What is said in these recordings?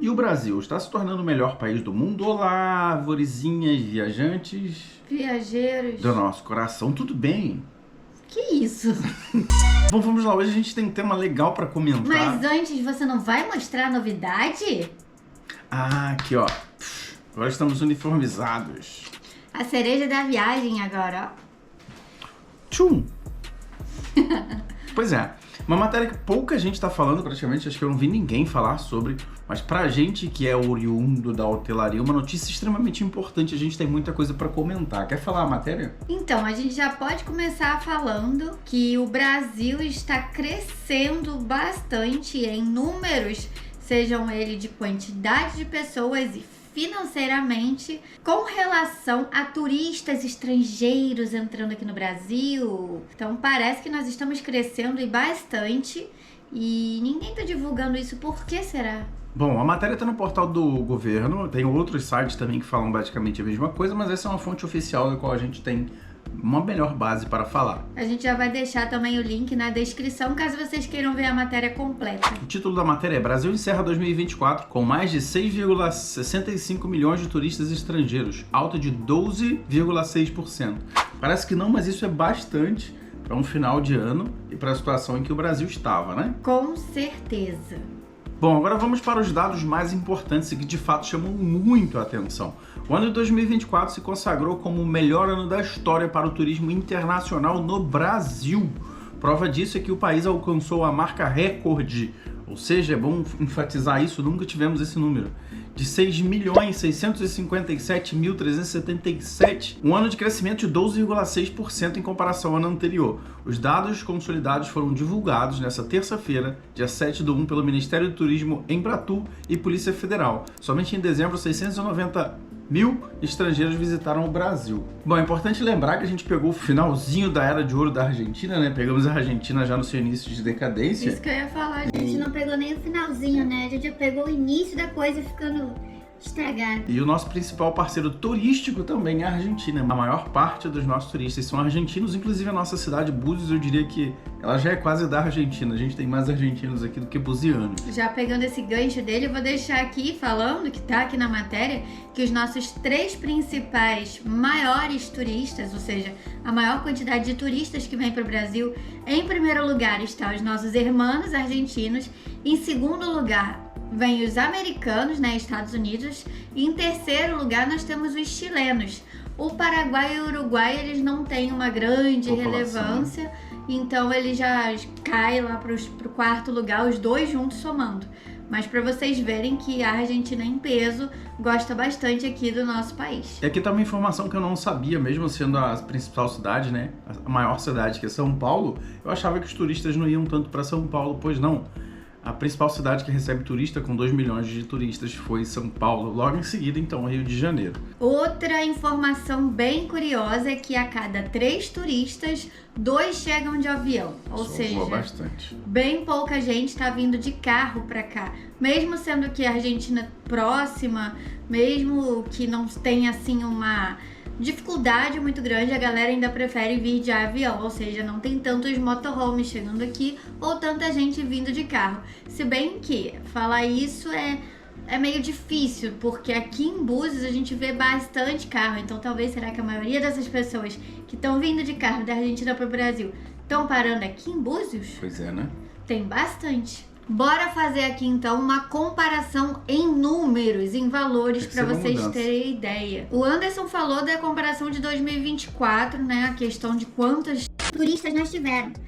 E o Brasil está se tornando o melhor país do mundo? Olá, arvorezinhas, viajantes. Viajeiros. Do nosso coração, tudo bem? Que isso? Bom, vamos lá, hoje a gente tem um tema legal para comentar. Mas antes, você não vai mostrar a novidade? Ah, aqui ó. Agora estamos uniformizados. A cereja da viagem agora, ó. Tchum! Pois é, uma matéria que pouca gente está falando, praticamente, acho que eu não vi ninguém falar sobre, mas pra gente que é oriundo da hotelaria, uma notícia extremamente importante, a gente tem muita coisa para comentar. Quer falar a matéria? Então, a gente já pode começar falando que o Brasil está crescendo bastante em números, sejam ele de quantidade de pessoas e financeiramente, com relação a turistas estrangeiros entrando aqui no Brasil. Então parece que nós estamos crescendo e bastante e ninguém está divulgando isso. Por que será? Bom, a matéria está no portal do governo, tem outros sites também que falam basicamente a mesma coisa, mas essa é uma fonte oficial da qual a gente tem uma melhor base para falar. A gente já vai deixar também o link na descrição, caso vocês queiram ver a matéria completa. O título da matéria é Brasil encerra 2024 com mais de 6,65 milhões de turistas estrangeiros, alta de 12,6%. Parece que não, mas isso é bastante para um final de ano e para a situação em que o Brasil estava, né? Com certeza. Bom, agora vamos para os dados mais importantes e que de fato chamam muito a atenção. O ano de 2024 se consagrou como o melhor ano da história para o turismo internacional no Brasil. Prova disso é que o país alcançou a marca recorde, ou seja, é bom enfatizar isso, nunca tivemos esse número, de 6.657.377, um ano de crescimento de 12,6% em comparação ao ano anterior. Os dados consolidados foram divulgados nesta terça-feira, dia 7/1, pelo Ministério do Turismo, Embratur e Polícia Federal. Somente em dezembro, 690 mil estrangeiros visitaram o Brasil. Bom, é importante lembrar que a gente pegou o finalzinho da Era de Ouro da Argentina, né? Pegamos a Argentina já no seu início de decadência. Isso que eu ia falar, A gente não pegou nem o finalzinho, né? A gente já pegou o início da coisa ficando estragada. E o nosso principal parceiro turístico também é a Argentina. A maior parte dos nossos turistas são argentinos, inclusive a nossa cidade, Búzios, eu diria que ela já é quase da Argentina. A gente tem mais argentinos aqui do que buzianos. Já pegando esse gancho dele, eu vou deixar aqui falando, que tá aqui na matéria, que os nossos 3 principais maiores turistas, ou seja, a maior quantidade de turistas que vem para o Brasil, em primeiro lugar está os nossos irmãos argentinos, em segundo lugar vem os americanos, né, Estados Unidos, e em terceiro lugar nós temos os chilenos. O Paraguai e o Uruguai, eles não têm uma grande relevância, então ele já cai lá pro 4º lugar, os dois juntos somando. Mas para vocês verem que a Argentina em peso gosta bastante aqui do nosso país. E aqui tá uma informação que eu não sabia, mesmo sendo a principal cidade, né, a maior cidade, que é São Paulo, eu achava que os turistas não iam tanto para São Paulo, pois não. A principal cidade que recebe turista, com 2 milhões de turistas, foi São Paulo. Logo em seguida, então, Rio de Janeiro. Outra informação bem curiosa é que a cada 3 turistas, 2 chegam de avião. Ou seja, bastante. Bem pouca gente está vindo de carro para cá. Mesmo sendo que a Argentina é próxima, mesmo que não tenha assim uma dificuldade muito grande, a galera ainda prefere vir de avião, ou seja, não tem tantos motorhomes chegando aqui ou tanta gente vindo de carro. Se bem que falar isso é meio difícil, porque aqui em Búzios a gente vê bastante carro, então talvez será que a maioria dessas pessoas que estão vindo de carro da Argentina para o Brasil estão parando aqui em Búzios? Pois é, né? Tem bastante. Bora fazer aqui então uma comparação em números, em valores, para vocês terem ideia. O Anderson falou da comparação de 2024, né? A questão de quantos Turistas nós tivemos.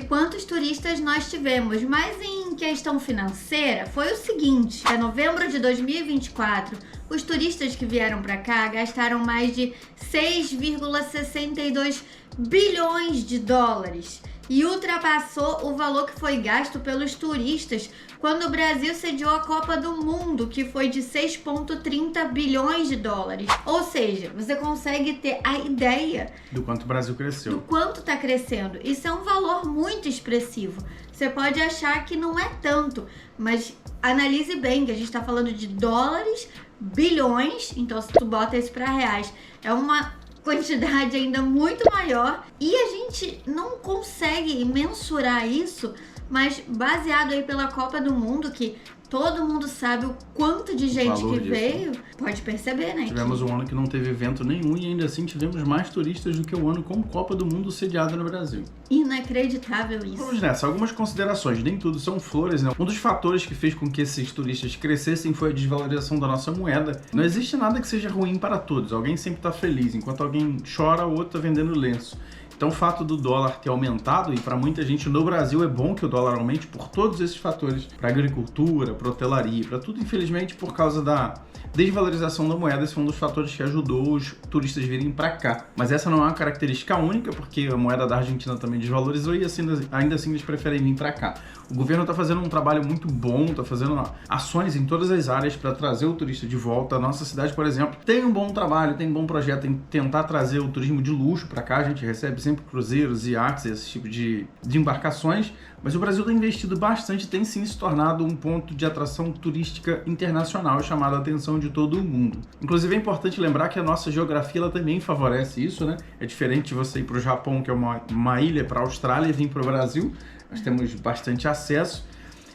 quantos turistas nós tivemos, mas em questão financeira foi o seguinte: em novembro de 2024, os turistas que vieram para cá gastaram mais de 6,62 bilhões de dólares. E ultrapassou o valor que foi gasto pelos turistas quando o Brasil sediou a Copa do Mundo, que foi de 6,30 bilhões de dólares. Ou seja, você consegue ter a ideia do quanto o Brasil cresceu. Do quanto está crescendo. Isso é um valor muito expressivo. Você pode achar que não é tanto, mas analise bem que a gente está falando de dólares, bilhões, então se tu bota isso para reais, é uma quantidade ainda muito maior e a gente não consegue mensurar isso, mas baseado aí pela Copa do Mundo, que todo mundo sabe o quanto de gente valor que disso. veio, pode perceber, né? Tivemos um ano que não teve evento nenhum e ainda assim tivemos mais turistas do que o ano com Copa do Mundo sediado no Brasil. Inacreditável isso. Vamos nessa, algumas considerações, nem tudo são flores, né? Um dos fatores que fez com que esses turistas crescessem foi a desvalorização da nossa moeda. Não existe nada que seja ruim para todos, alguém sempre está feliz, enquanto alguém chora, o outro está vendendo lenço. Então o fato do dólar ter aumentado, e para muita gente no Brasil é bom que o dólar aumente por todos esses fatores, para agricultura, para hotelaria, para tudo, infelizmente, por causa da desvalorização da moeda, esse foi um dos fatores que ajudou os turistas virem para cá. Mas essa não é uma característica única, porque a moeda da Argentina também desvalorizou e assim, ainda assim eles preferem vir para cá. O governo está fazendo um trabalho muito bom, está fazendo ações em todas as áreas para trazer o turista de volta. A nossa cidade, por exemplo, tem um bom trabalho, tem um bom projeto em tentar trazer o turismo de luxo para cá. A gente recebe sempre cruzeiros, iates, esse tipo de embarcações, mas o Brasil tem investido bastante, tem sim se tornado um ponto de atração turística internacional, chamado a atenção de todo o mundo. Inclusive é importante lembrar que a nossa geografia ela também favorece isso, né? É diferente de você ir para o Japão, que é uma ilha, para a Austrália, e vir para o Brasil. Nós temos bastante acesso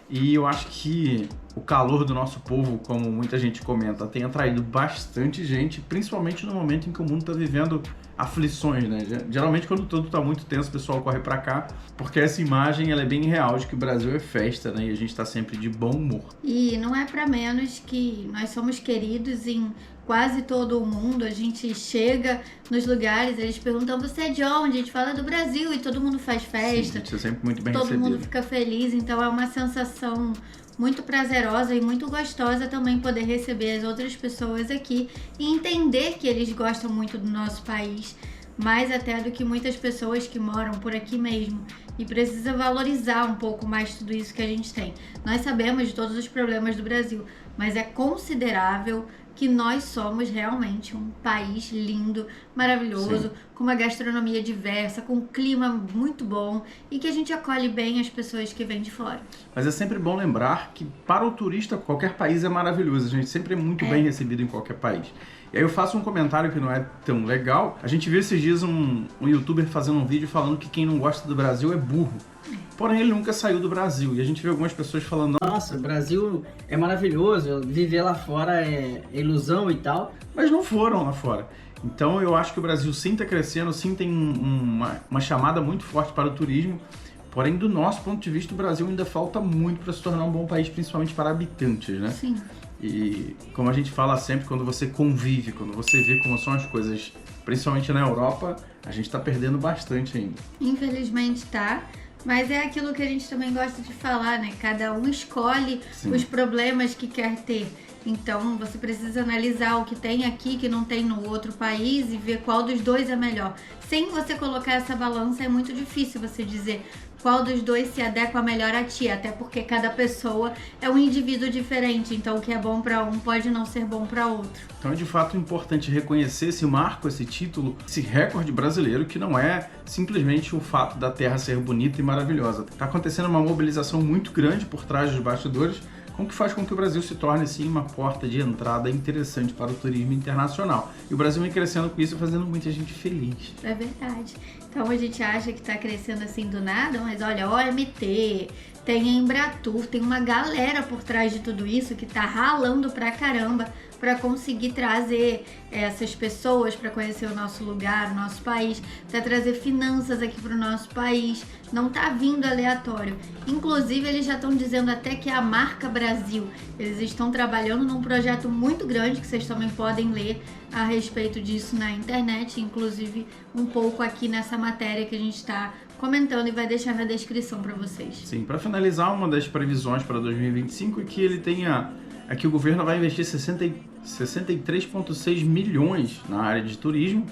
e eu acho que o calor do nosso povo, como muita gente comenta, tem atraído bastante gente, principalmente no momento em que o mundo está vivendo aflições, né? Geralmente quando tudo está muito tenso, o pessoal corre para cá, porque essa imagem ela é bem real de que o Brasil é festa, né? E a gente está sempre de bom humor. E não é para menos que nós somos queridos em quase todo o mundo. A gente chega nos lugares, eles perguntam: você é de onde? A gente fala do Brasil e todo mundo faz festa. Sim, a gente é sempre muito bem todo recebido. mundo fica feliz, então é uma sensação muito prazerosa e muito gostosa também poder receber as outras pessoas aqui e entender que eles gostam muito do nosso país, mais até do que muitas pessoas que moram por aqui mesmo, e precisa valorizar um pouco mais tudo isso que a gente tem. Nós sabemos de todos os problemas do Brasil, mas é considerável que nós somos realmente um país lindo, maravilhoso, Sim. com uma gastronomia diversa, com um clima muito bom e que a gente acolhe bem as pessoas que vêm de fora. Mas é sempre bom lembrar que para o turista qualquer país é maravilhoso, a gente sempre é muito bem recebido em qualquer país. E aí eu faço um comentário que não é tão legal. A gente viu esses dias um youtuber fazendo um vídeo falando que quem não gosta do Brasil é burro. Porém, ele nunca saiu do Brasil. E a gente vê algumas pessoas falando: nossa, o Brasil é maravilhoso, viver lá fora é ilusão e tal. mas não foram lá fora. Então eu acho que o Brasil sim está crescendo, sim tem uma chamada muito forte para o turismo. Porém, do nosso ponto de vista, o Brasil ainda falta muito para se tornar um bom país, principalmente para habitantes, né? Sim. E como a gente fala sempre, quando você convive, quando você vê como são as coisas, principalmente na Europa, a gente está perdendo bastante ainda. Infelizmente tá, mas é aquilo que a gente também gosta de falar, né? Cada um escolhe Sim. os problemas que quer ter. Então você precisa analisar o que tem aqui que não tem no outro país e ver qual dos dois é melhor. Sem você colocar essa balança é muito difícil você dizer qual dos dois se adequa melhor a ti, até porque cada pessoa é um indivíduo diferente, então o que é bom para um pode não ser bom para outro. Então é de fato importante reconhecer esse marco, esse título, esse recorde brasileiro, que não é simplesmente o fato da terra ser bonita e maravilhosa. Está acontecendo uma mobilização muito grande por trás dos bastidores, o que faz com que o Brasil se torne, sim, uma porta de entrada interessante para o turismo internacional. E o Brasil vem crescendo com isso, fazendo muita gente feliz. É verdade. Então a gente acha que tá crescendo assim do nada, mas olha, a OMT, tem a Embratur, tem uma galera por trás de tudo isso que tá ralando pra caramba para conseguir trazer essas pessoas para conhecer o nosso lugar, o nosso país, para trazer finanças aqui para o nosso país. Não tá vindo aleatório. Inclusive, eles já estão dizendo até que é a marca Brasil. Eles estão trabalhando num projeto muito grande que vocês também podem ler a respeito disso na internet, inclusive um pouco aqui nessa matéria que a gente está comentando e vai deixar na descrição para vocês. Sim, para finalizar, uma das previsões para 2025 é que ele tenha... é que o governo vai investir 63,6 milhões na área de turismo.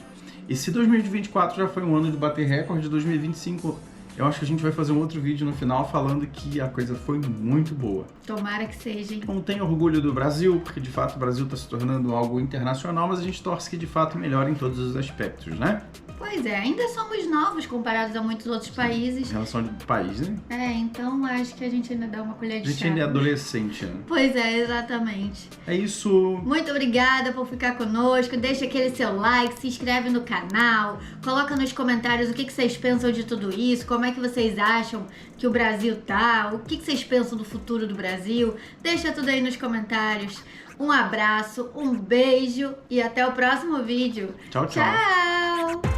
E se 2024 já foi um ano de bater recorde, 2025 eu acho que a gente vai fazer um outro vídeo no final falando que a coisa foi muito boa. Tomara que seja, hein? Não tenho orgulho do Brasil, porque de fato o Brasil está se tornando algo internacional, mas a gente torce que de fato melhore em todos os aspectos, né? Pois é, ainda somos novos comparados a muitos outros países. Em relação ao país, né? Então acho que a gente ainda dá uma colher de A chá. gente ainda é adolescente, né? Pois é, exatamente. É isso. Muito obrigada por ficar conosco. Deixa aquele seu like, se inscreve no canal, coloca nos comentários o que vocês pensam de tudo isso, como é que vocês acham que o Brasil tá, o que vocês pensam do futuro do Brasil. Deixa tudo aí nos comentários. Um abraço, um beijo e até o próximo vídeo. Tchau, tchau. Tchau!